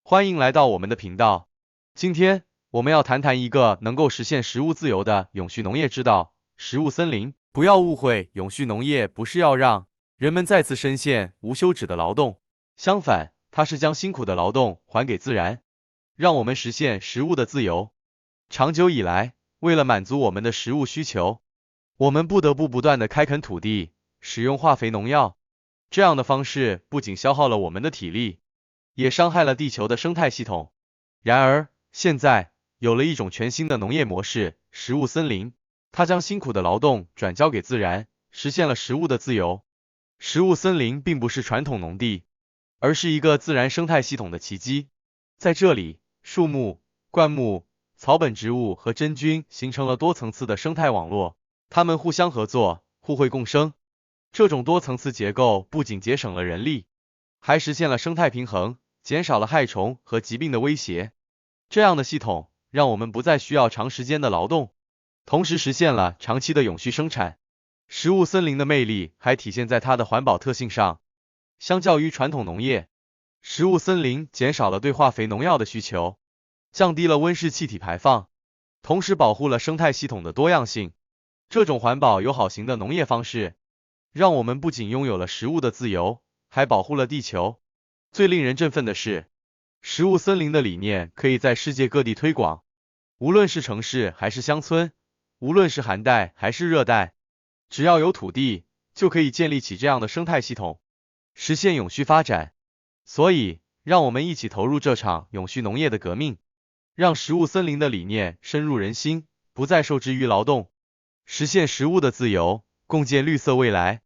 欢迎来到我们的频道。今天我们要谈谈一个能够实现食物自由的永续农业之道——食物森林。不要误会，永续农业不是要让人们再次深陷无休止的劳动，相反，它是将辛苦的劳动还给自然，让我们实现食物的自由。长久以来，为了满足我们的食物需求，我们不得不断的开垦土地，使用化肥农药。这样的方式不仅消耗了我们的体力，也伤害了地球的生态系统。然而，现在有了一种全新的农业模式——食物森林，它将辛苦的劳动转交给自然，实现了食物的自由。食物森林并不是传统农地，而是一个自然生态系统的奇迹。在这里，树木、灌木、草本植物和真菌形成了多层次的生态网络，它们互相合作，互惠共生。这种多层次结构不仅节省了人力，还实现了生态平衡，减少了害虫和疾病的威胁。这样的系统让我们不再需要长时间的劳动，同时实现了长期的永续生产。食物森林的魅力还体现在它的环保特性上。相较于传统农业，食物森林减少了对化肥农药的需求，降低了温室气体排放，同时保护了生态系统的多样性。这种环保友好型的农业方式，让我们不仅拥有了食物的自由，还保护了地球。最令人振奋的是，食物森林的理念可以在世界各地推广，无论是城市还是乡村，无论是寒带还是热带，只要有土地，就可以建立起这样的生态系统，实现永续发展。所以，让我们一起投入这场永续农业的革命，让食物森林的理念深入人心，不再受制于劳动，实现食物的自由，共建绿色未来。